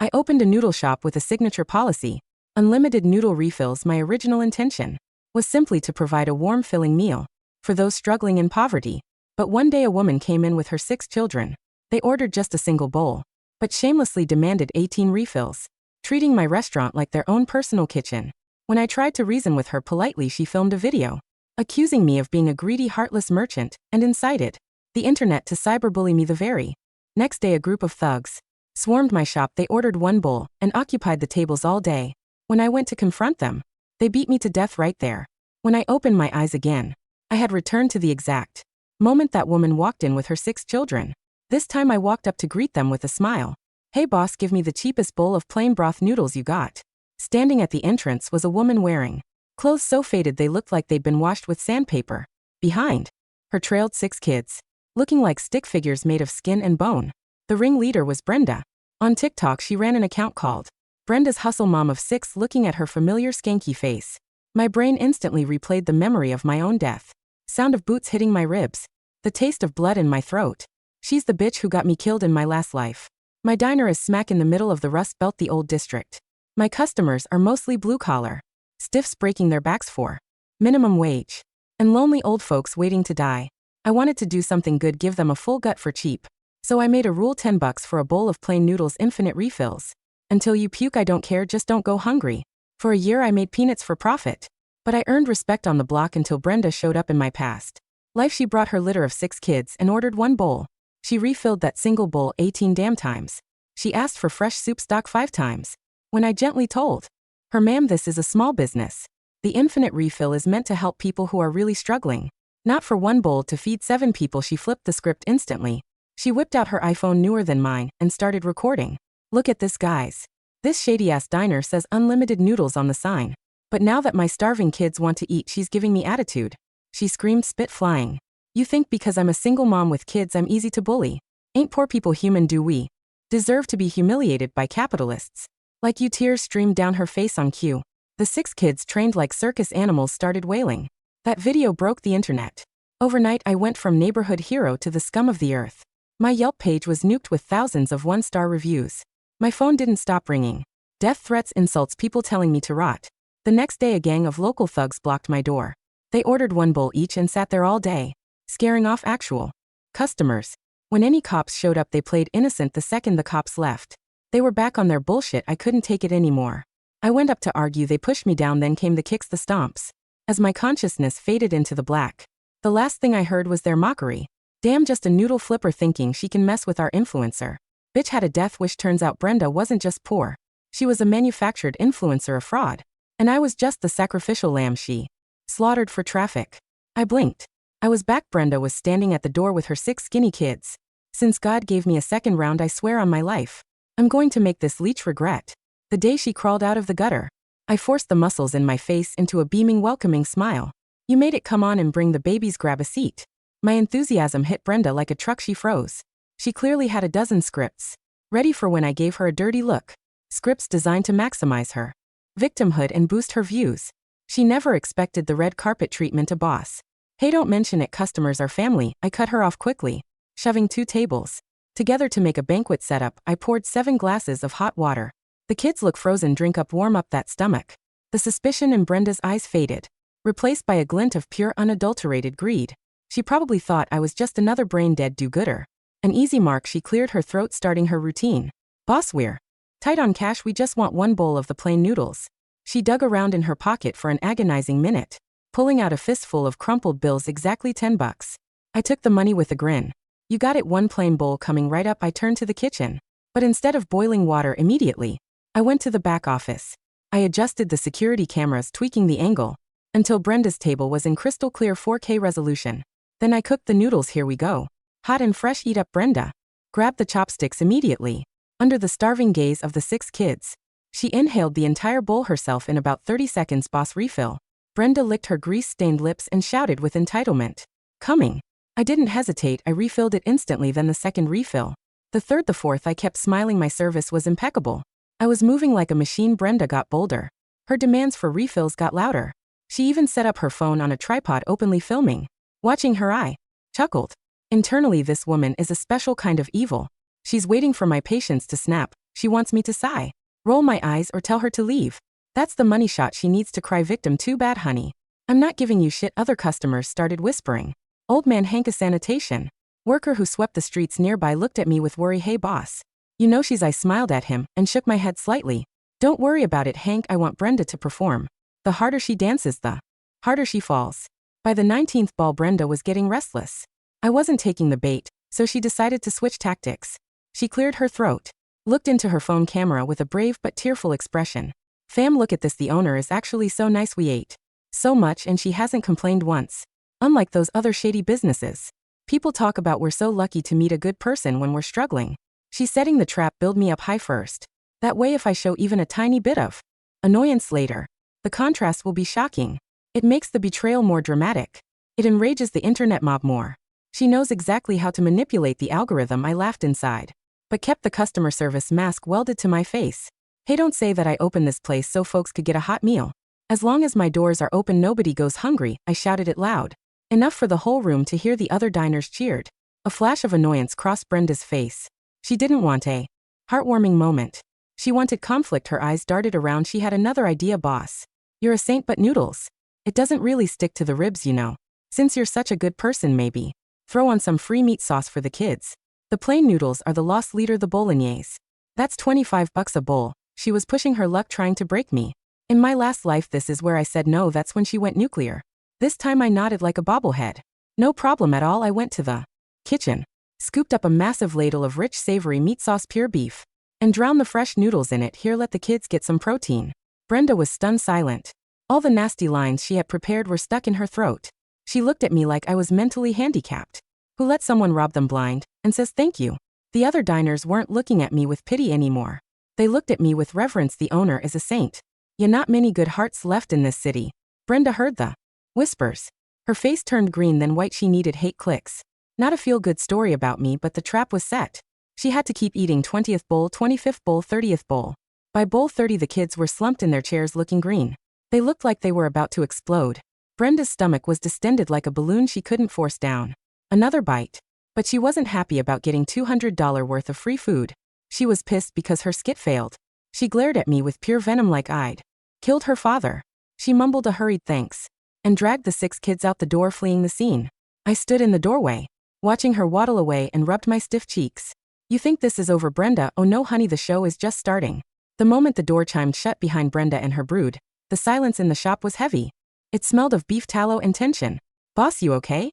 I opened a noodle shop with a signature policy. Unlimited noodle refills. My original intention was simply to provide a warm, filling meal for those struggling in poverty. But one day a woman came in with her 6 children. They ordered just a single bowl, but shamelessly demanded 18 refills, treating my restaurant like their own personal kitchen. When I tried to reason with her politely, she filmed a video, accusing me of being a greedy, heartless merchant, and incited the internet to cyberbully me. The very next day, a group of thugs swarmed my shop. They ordered one bowl and occupied the tables all day. When I went to confront them, they beat me to death right there. When I opened my eyes again, I had returned to the exact moment that woman walked in with her 6 children. This time I walked up to greet them with a smile. "Hey boss, give me the cheapest bowl of plain broth noodles you got." Standing at the entrance was a woman wearing clothes so faded they looked like they'd been washed with sandpaper. Behind her trailed 6 kids, looking like stick figures made of skin and bone. The ringleader was Brenda. On TikTok she ran an account called Brenda's Hustle Mom of 6. Looking at her familiar skanky face, my brain instantly replayed the memory of my own death. Sound of boots hitting my ribs, the taste of blood in my throat. She's the bitch who got me killed in my last life. My diner is smack in the middle of the Rust Belt, the old district. My customers are mostly blue-collar stiffs breaking their backs for minimum wage, and lonely old folks waiting to die. I wanted to do something good, give them a full gut for cheap. So I made a rule: $10 for a bowl of plain noodles, infinite refills. Until you puke, I don't care, just don't go hungry. For a year I made peanuts for profit. But I earned respect on the block until Brenda showed up in my past life. She brought her litter of 6 kids and ordered one bowl. She refilled that single bowl 18 damn times. She asked for fresh soup stock 5 times. When I gently told her, "Ma'am, this is a small business. The infinite refill is meant to help people who are really struggling, not for one bowl to feed 7 people," she flipped the script instantly. She whipped out her iPhone, newer than mine, and started recording. "Look at this, guys. This shady-ass diner says unlimited noodles on the sign. But now that my starving kids want to eat, she's giving me attitude." She screamed, spit flying. "You think because I'm a single mom with kids I'm easy to bully? Ain't poor people human? Do we deserve to be humiliated by capitalists like you?" Tears streamed down her face on cue. The 6 kids, trained like circus animals, started wailing. That video broke the internet. Overnight I went from neighborhood hero to the scum of the earth. My Yelp page was nuked with thousands of 1-star reviews. My phone didn't stop ringing. Death threats, insults, people telling me to rot. The next day a gang of local thugs blocked my door. They ordered one bowl each and sat there all day, scaring off actual customers. When any cops showed up, they played innocent. The second the cops left, they were back on their bullshit. I couldn't take it anymore. I went up to argue. They pushed me down. Then came the kicks, the stomps. As my consciousness faded into the black, the last thing I heard was their mockery. "Damn, just a noodle flipper thinking she can mess with our influencer. Bitch had a death wish." Turns out Brenda wasn't just poor. She was a manufactured influencer, a fraud. And I was just the sacrificial lamb she slaughtered for traffic. I blinked. I was back. Brenda was standing at the door with her 6 skinny kids. "Since God gave me a second round, I swear on my life, I'm going to make this leech regret the day she crawled out of the gutter." I forced the muscles in my face into a beaming, welcoming smile. "You made it. Come on and bring the babies. Grab a seat." My enthusiasm hit Brenda like a truck. She froze. She clearly had a dozen scripts ready for when I gave her a dirty look. Scripts designed to maximize her victimhood and boost her views. She never expected the red carpet treatment. A boss. "Hey, don't mention it. Customers are family." I cut her off quickly, shoving 2 tables together to make a banquet setup. I poured 7 glasses of hot water. "The kids look frozen. Drink up, warm up that stomach." The suspicion in Brenda's eyes faded, replaced by a glint of pure, unadulterated greed. She probably thought I was just another brain-dead do-gooder. An easy mark. She cleared her throat, starting her routine. "Boss, we're tight on cash. We just want one bowl of the plain noodles." She dug around in her pocket for an agonizing minute, pulling out a fistful of crumpled bills. "Exactly $10. I took the money with a grin. "You got it. One plain bowl coming right up." I turned to the kitchen, but instead of boiling water immediately, I went to the back office. I adjusted the security cameras, tweaking the angle until Brenda's table was in crystal clear 4K resolution. Then I cooked the noodles. "Here we go. Hot and fresh. Eat up." Brenda grabbed the chopsticks immediately. Under the starving gaze of the 6 kids, she inhaled the entire bowl herself in about 30 seconds. "Boss, refill." Brenda licked her grease-stained lips and shouted with entitlement, "Coming." I didn't hesitate. I refilled it instantly. Then the second refill, the third, the fourth. I kept smiling. My service was impeccable. I was moving like a machine. Brenda got bolder. Her demands for refills got louder. She even set up her phone on a tripod, openly filming. Watching her, I chuckled. Internally, this woman is a special kind of evil. She's waiting for my patience to snap. She wants me to sigh, roll my eyes, or tell her to leave. That's the money shot she needs to cry victim. Too bad, honey. I'm not giving you shit, other customers started whispering. Old man Hank, a sanitation worker who swept the streets nearby, looked at me with worry. Hey boss. You know she's. I smiled at him and shook my head slightly. Don't worry about it, Hank. I want Brenda to perform. The harder she dances, the harder she falls. By the 19th ball, Brenda was getting restless. I wasn't taking the bait, so she decided to switch tactics. She cleared her throat, looked into her phone camera with a brave but tearful expression. Fam, look at this. The owner is actually so nice. We ate so much and she hasn't complained once. Unlike those other shady businesses. People talk about we're so lucky to meet a good person when we're struggling. She's setting the trap. Build me up high first. That way if I show even a tiny bit of annoyance later, the contrast will be shocking. It makes the betrayal more dramatic. It enrages the internet mob more. She knows exactly how to manipulate the algorithm. I laughed inside, but kept the customer service mask welded to my face. Hey, don't say that I opened this place so folks could get a hot meal. As long as my doors are open, nobody goes hungry. I shouted it loud, enough for the whole room to hear. The other diners cheered. A flash of annoyance crossed Brenda's face. She didn't want a heartwarming moment. She wanted conflict. Her eyes darted around. She had another idea. Boss, you're a saint, but noodles, it doesn't really stick to the ribs, you know. Since you're such a good person, maybe throw on some free meat sauce for the kids. The plain noodles are the loss leader. The bolognese, that's $25 a bowl. She was pushing her luck, trying to break me. In my last life, this is where I said no. That's when she went nuclear. This time I nodded like a bobblehead. No problem at all. I went to the kitchen, scooped up a massive ladle of rich, savory meat sauce, pure beef, and drowned the fresh noodles in it. Here, let the kids get some protein. Brenda was stunned silent. All the nasty lines she had prepared were stuck in her throat. She looked at me like I was mentally handicapped, who let someone rob them blind, and says thank you. The other diners weren't looking at me with pity anymore. They looked at me with reverence. The owner is a saint. Yeah, not many good hearts left in this city. Brenda heard the whispers. Her face turned green, then white. She needed hate clicks. Not a feel-good story about me, but the trap was set. She had to keep eating. 20th bowl, 25th bowl, 30th bowl. By bowl 30, the kids were slumped in their chairs looking green. They looked like they were about to explode. Brenda's stomach was distended like a balloon she couldn't force down. Another bite. But she wasn't happy about getting $200 worth of free food. She was pissed because her skit failed. She glared at me with pure venom like I'd killed her father. She mumbled a hurried thanks and dragged the 6 kids out the door, fleeing the scene. I stood in the doorway, watching her waddle away, and rubbed my stiff cheeks. You think this is over, Brenda? Oh no, honey, the show is just starting. The moment the door chimed shut behind Brenda and her brood, the silence in the shop was heavy. It smelled of beef tallow and tension. Boss, you okay?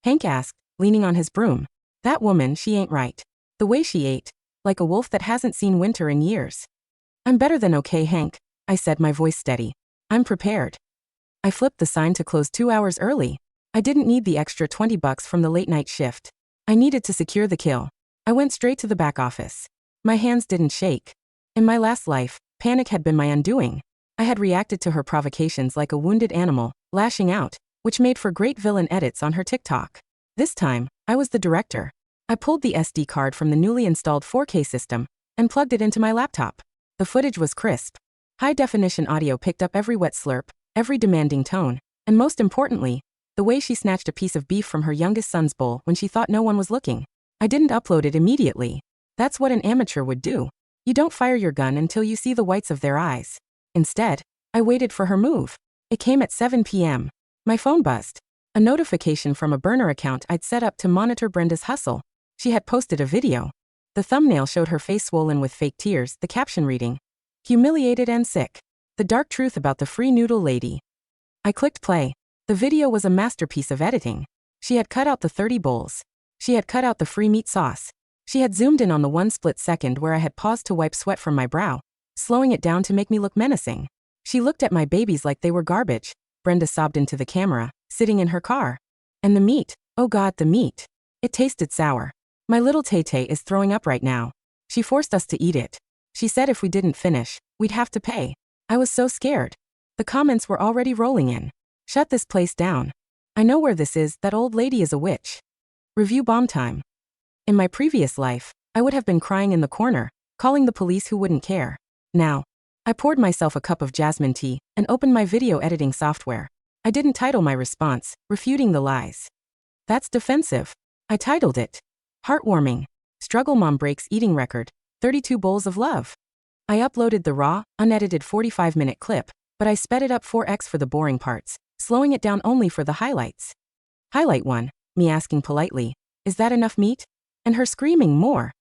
Hank asked, leaning on his broom. That woman, she ain't right. The way she ate, like a wolf that hasn't seen winter in years. I'm better than okay, Hank, I said, my voice steady. I'm prepared. I flipped the sign to close 2 hours early. I didn't need the extra $20 from the late night shift. I needed to secure the kill. I went straight to the back office. My hands didn't shake. In my last life, panic had been my undoing. I had reacted to her provocations like a wounded animal, lashing out, which made for great villain edits on her TikTok. This time, I was the director. I pulled the SD card from the newly installed 4K system and plugged it into my laptop. The footage was crisp. High-definition audio picked up every wet slurp, every demanding tone, and most importantly, the way she snatched a piece of beef from her youngest son's bowl when she thought no one was looking. I didn't upload it immediately. That's what an amateur would do. You don't fire your gun until you see the whites of their eyes. Instead, I waited for her move. It came at 7 p.m. My phone buzzed. A notification from a burner account I'd set up to monitor Brenda's hustle. She had posted a video. The thumbnail showed her face swollen with fake tears, the caption reading, "Humiliated and sick. The dark truth about the free noodle lady." I clicked play. The video was a masterpiece of editing. She had cut out the 30 bowls. She had cut out the free meat sauce. She had zoomed in on the one split second where I had paused to wipe sweat from my brow, slowing it down to make me look menacing. She looked at my babies like they were garbage. Brenda sobbed into the camera, sitting in her car. And the meat, oh God, the meat. It tasted sour. My little Tay-Tay is throwing up right now. She forced us to eat it. She said if we didn't finish, we'd have to pay. I was so scared. The comments were already rolling in. Shut this place down. I know where this is, that old lady is a witch. Review bomb time. In my previous life, I would have been crying in the corner, calling the police who wouldn't care. Now, I poured myself a cup of jasmine tea and opened my video editing software. I didn't title my response, "Refuting the Lies." That's defensive. I titled it, "Heartwarming. Struggle Mom Breaks Eating Record." 32 bowls of love. I uploaded the raw, unedited 45-minute clip, but I sped it up 4x for the boring parts, slowing it down only for the highlights. Highlight 1, me asking politely, "Is that enough meat?" And her screaming more.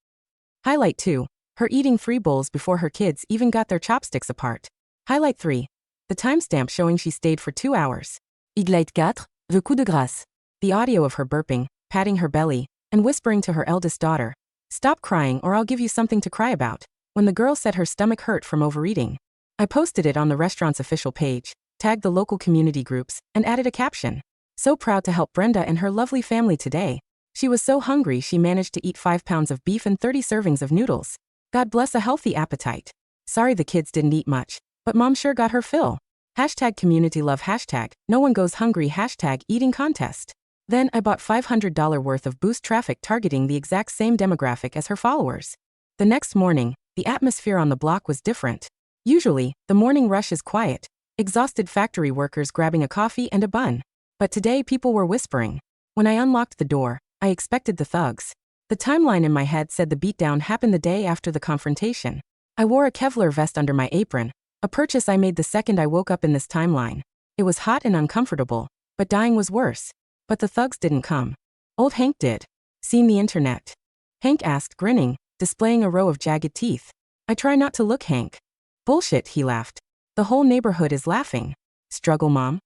Highlight 2, her eating 3 bowls before her kids even got their chopsticks apart. Highlight 3, the timestamp showing she stayed for 2 hours. Highlight 4, le coup de grâce. The audio of her burping, patting her belly, and whispering to her eldest daughter, "Stop crying or I'll give you something to cry about," when the girl said her stomach hurt from overeating. I posted it on the restaurant's official page, tagged the local community groups, and added a caption. "So proud to help Brenda and her lovely family today. She was so hungry she managed to eat 5 pounds of beef and 30 servings of noodles. God bless a healthy appetite. Sorry the kids didn't eat much, but mom sure got her fill. Hashtag community love hashtag no one goes hungry hashtag eating contest." Then I bought $500 worth of boost traffic targeting the exact same demographic as her followers. The next morning, the atmosphere on the block was different. Usually, the morning rush is quiet, exhausted factory workers grabbing a coffee and a bun. But today people were whispering. When I unlocked the door, I expected the thugs. The timeline in my head said the beatdown happened the day after the confrontation. I wore a Kevlar vest under my apron, a purchase I made the second I woke up in this timeline. It was hot and uncomfortable, but dying was worse. But the thugs didn't come. Old Hank did. Seen the internet? Hank asked, grinning, displaying a row of jagged teeth. I try not to look, Hank. Bullshit, he laughed. The whole neighborhood is laughing. Struggle, Mom?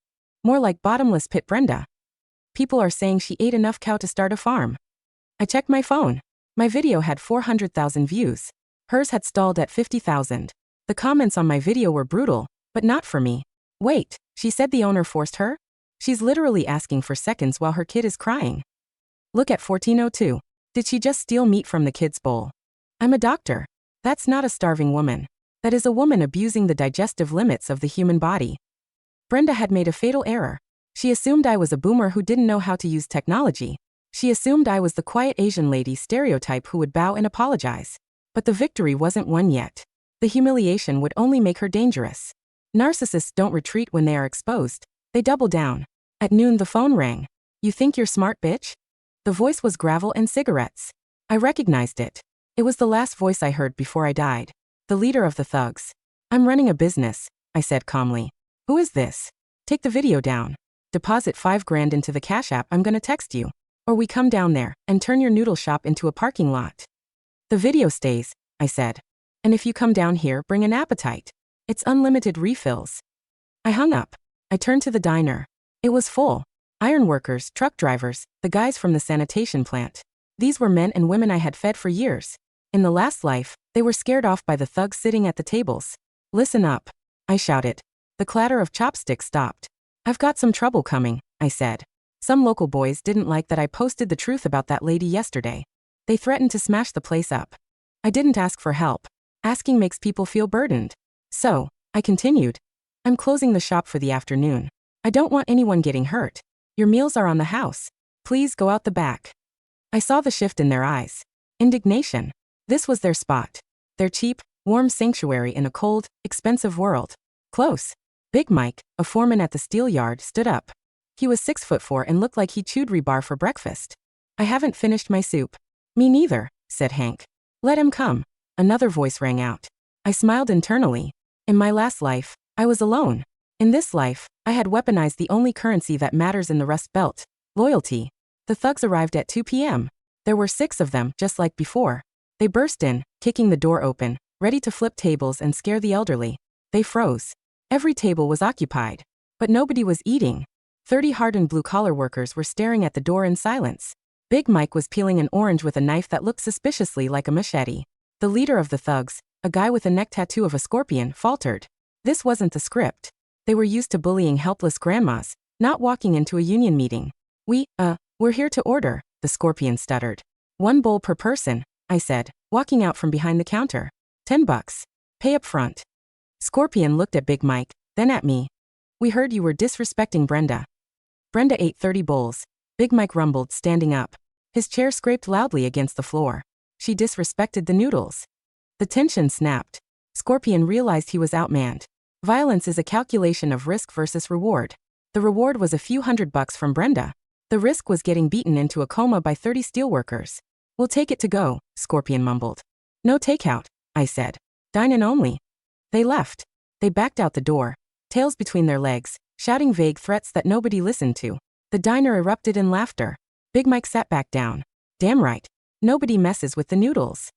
More like bottomless pit Brenda. People are saying she ate enough cow to start a farm. I checked my phone. My video had 400,000 views. Hers had stalled at 50,000. The comments on my video were brutal, but not for me. Wait, she said the owner forced her? She's literally asking for seconds while her kid is crying. Look at 1402. Did she just steal meat from the kid's bowl? I'm a doctor. That's not a starving woman. That is a woman abusing the digestive limits of the human body. Brenda had made a fatal error. She assumed I was a boomer who didn't know how to use technology. She assumed I was the quiet Asian lady stereotype who would bow and apologize. But the victory wasn't won yet. The humiliation would only make her dangerous. Narcissists don't retreat when they are exposed. They double down. At noon the phone rang. "You think you're smart, bitch?" The voice was gravel and cigarettes. I recognized it. It was the last voice I heard before I died. The leader of the thugs. "I'm running a business," I said calmly. "Who is this? Take the video down. Deposit $5,000 into the Cash App I'm gonna text you. Or we come down there and turn your noodle shop into a parking lot." "The video stays," I said. "And if you come down here, bring an appetite. It's unlimited refills." I hung up. I turned to the diner. It was full. Iron workers, truck drivers, the guys from the sanitation plant. These were men and women I had fed for years. In the last life, they were scared off by the thugs sitting at the tables. "Listen up," I shouted. The clatter of chopsticks stopped. "I've got some trouble coming," I said. Some local boys didn't like that I posted the truth about that lady yesterday. They threatened to smash the place up. I didn't ask for help. Asking makes people feel burdened. So, I continued. "I'm closing the shop for the afternoon. I don't want anyone getting hurt. Your meals are on the house. Please go out the back." I saw the shift in their eyes. Indignation. This was their spot. Their cheap, warm sanctuary in a cold, expensive world. Close. Big Mike, a foreman at the steel yard, stood up. He was 6'4" and looked like he chewed rebar for breakfast. "I haven't finished my soup." "Me neither," said Hank. "Let him come." Another voice rang out. I smiled internally. In my last life, I was alone. In this life, I had weaponized the only currency that matters in the Rust Belt: loyalty. The thugs arrived at 2 p.m. There were 6 of them, just like before. They burst in, kicking the door open, ready to flip tables and scare the elderly. They froze. Every table was occupied. But nobody was eating. 30 hardened blue-collar workers were staring at the door in silence. Big Mike was peeling an orange with a knife that looked suspiciously like a machete. The leader of the thugs, a guy with a neck tattoo of a scorpion, faltered. This wasn't the script. They were used to bullying helpless grandmas, not walking into a union meeting. We're here to order," the scorpion stuttered. "1 bowl per person," I said, walking out from behind the counter. $10. Pay up front." Scorpion looked at Big Mike, then at me. "We heard you were disrespecting Brenda." "Brenda ate 30 bowls," Big Mike rumbled, standing up. His chair scraped loudly against the floor. "She disrespected the noodles." The tension snapped. Scorpion realized he was outmanned. Violence is a calculation of risk versus reward. The reward was a few $100 from Brenda. The risk was getting beaten into a coma by 30 steelworkers. "We'll take it to go," Scorpion mumbled. No takeout, I said. Dine-in only. They left. They backed out the door, tails between their legs, shouting vague threats that nobody listened to. The diner erupted in laughter. Big Mike sat back down. Damn right. Nobody messes with the noodles.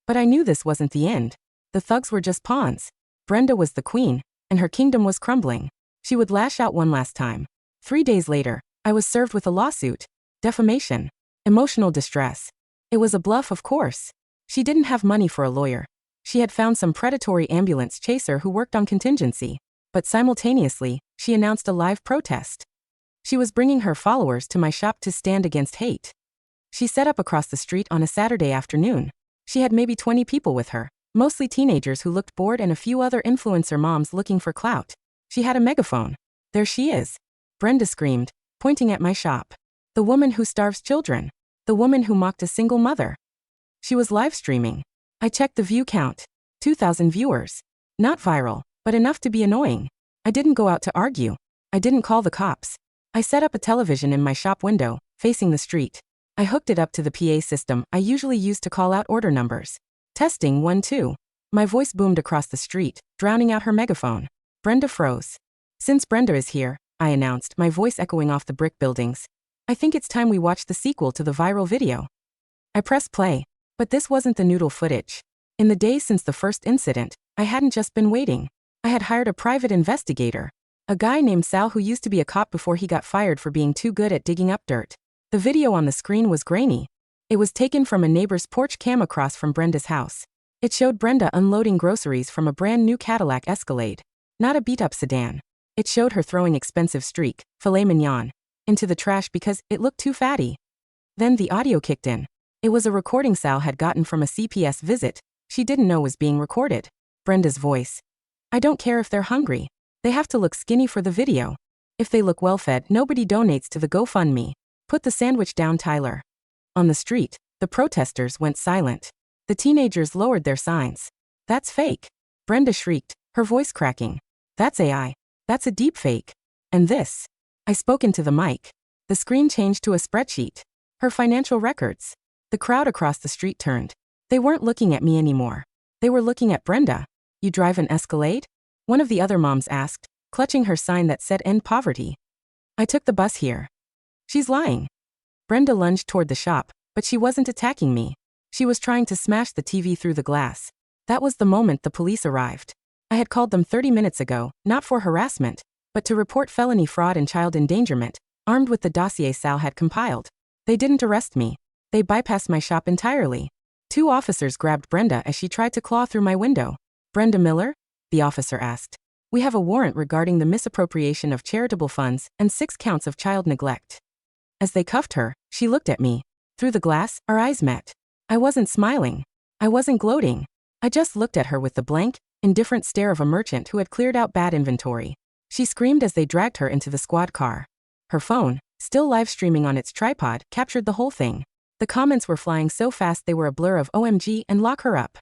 But I knew this wasn't the end. The thugs were just pawns. Brenda was the queen, and her kingdom was crumbling. She would lash out one last time. 3 days later, I was served with a lawsuit. Defamation. Emotional distress. It was a bluff, of course. She didn't have money for a lawyer. She had found some predatory ambulance chaser who worked on contingency. But simultaneously, she announced a live protest. She was bringing her followers to my shop to stand against hate. She set up across the street on a Saturday afternoon. She had maybe 20 people with her, mostly teenagers who looked bored and a few other influencer moms looking for clout. She had a megaphone. There she is. Brenda screamed, pointing at my shop. The woman who starves children. The woman who mocked a single mother. She was live streaming. I checked the view count. 2,000 viewers. Not viral, but enough to be annoying. I didn't go out to argue. I didn't call the cops. I set up a television in my shop window, facing the street. I hooked it up to the PA system I usually use to call out order numbers. Testing 1 2. My voice boomed across the street, drowning out her megaphone. Brenda froze. Since Brenda is here, I announced, my voice echoing off the brick buildings. I think it's time we watch the sequel to the viral video. I pressed play. But this wasn't the noodle footage. In the days since the first incident, I hadn't just been waiting. I had hired a private investigator. A guy named Sal who used to be a cop before he got fired for being too good at digging up dirt. The video on the screen was grainy. It was taken from a neighbor's porch cam across from Brenda's house. It showed Brenda unloading groceries from a brand new Cadillac Escalade. Not a beat-up sedan. It showed her throwing expensive streak, filet mignon, into the trash because it looked too fatty. Then the audio kicked in. It was a recording Sal had gotten from a CPS visit she didn't know was being recorded. Brenda's voice. I don't care if they're hungry. They have to look skinny for the video. If they look well-fed, nobody donates to the GoFundMe. Put the sandwich down, Tyler. On the street, the protesters went silent. The teenagers lowered their signs. That's fake. Brenda shrieked, her voice cracking. That's AI. That's a deep fake. And this. I spoke into the mic. The screen changed to a spreadsheet. Her financial records. The crowd across the street turned. They weren't looking at me anymore. They were looking at Brenda. You drive an Escalade? One of the other moms asked, clutching her sign that said End Poverty. I took the bus here. She's lying. Brenda lunged toward the shop, but she wasn't attacking me. She was trying to smash the TV through the glass. That was the moment the police arrived. I had called them 30 minutes ago, not for harassment, but to report felony fraud and child endangerment, armed with the dossier Sal had compiled. They didn't arrest me. They bypassed my shop entirely. 2 officers grabbed Brenda as she tried to claw through my window. Brenda Miller? The officer asked. We have a warrant regarding the misappropriation of charitable funds and 6 counts of child neglect. As they cuffed her, she looked at me. Through the glass, our eyes met. I wasn't smiling. I wasn't gloating. I just looked at her with the blank, indifferent stare of a merchant who had cleared out bad inventory. She screamed as they dragged her into the squad car. Her phone, still live streaming on its tripod, captured the whole thing. The comments were flying so fast they were a blur of OMG and lock her up.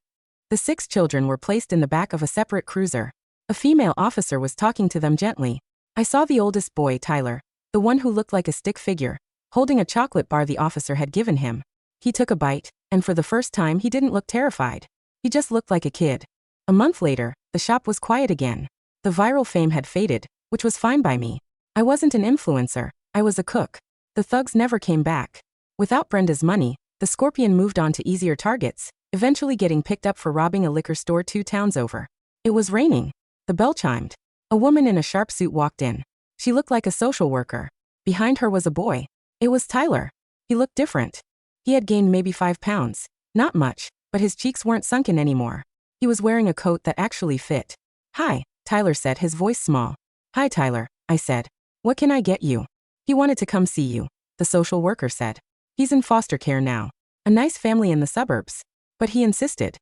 The 6 children were placed in the back of a separate cruiser. A female officer was talking to them gently. I saw the oldest boy, Tyler, the one who looked like a stick figure, holding a chocolate bar the officer had given him. He took a bite, and for the first time he didn't look terrified. He just looked like a kid. A month later, the shop was quiet again. The viral fame had faded, which was fine by me. I wasn't an influencer, I was a cook. The thugs never came back. Without Brenda's money, the Scorpion moved on to easier targets, eventually getting picked up for robbing a liquor store 2 towns over. It was raining. The bell chimed. A woman in a sharp suit walked in. She looked like a social worker. Behind her was a boy. It was Tyler. He looked different. He had gained maybe 5 pounds. Not much, but his cheeks weren't sunken anymore. He was wearing a coat that actually fit. Hi, Tyler said, his voice small. Hi, Tyler, I said. What can I get you? He wanted to come see you, the social worker said. He's in foster care now. A nice family in the suburbs. But he insisted.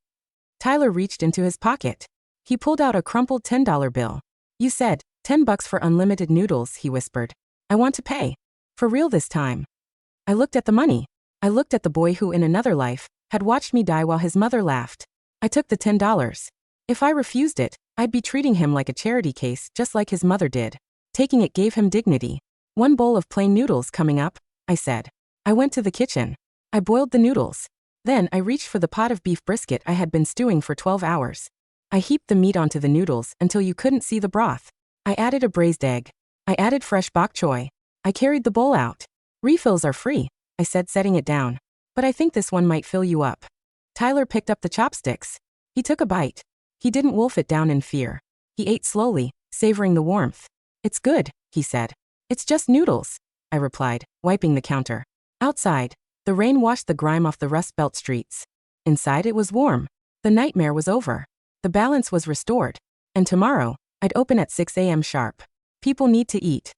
Tyler reached into his pocket. He pulled out a crumpled $10 bill. You said, $10 for unlimited noodles, he whispered. I want to pay. For real this time. I looked at the money. I looked at the boy who in another life had watched me die while his mother laughed. I took the $10. If I refused it, I'd be treating him like a charity case just like his mother did. Taking it gave him dignity. 1 bowl of plain noodles coming up, I said. I went to the kitchen. I boiled the noodles. Then I reached for the pot of beef brisket I had been stewing for 12 hours. I heaped the meat onto the noodles until you couldn't see the broth. I added a braised egg. I added fresh bok choy. I carried the bowl out. Refills are free, I said, setting it down. But I think this one might fill you up. Tyler picked up the chopsticks. He took a bite. He didn't wolf it down in fear. He ate slowly, savoring the warmth. It's good, he said. It's just noodles, I replied, wiping the counter. Outside, the rain washed the grime off the rust-belt streets. Inside, it was warm. The nightmare was over. The balance was restored. And tomorrow, I'd open at 6 a.m. sharp. People need to eat.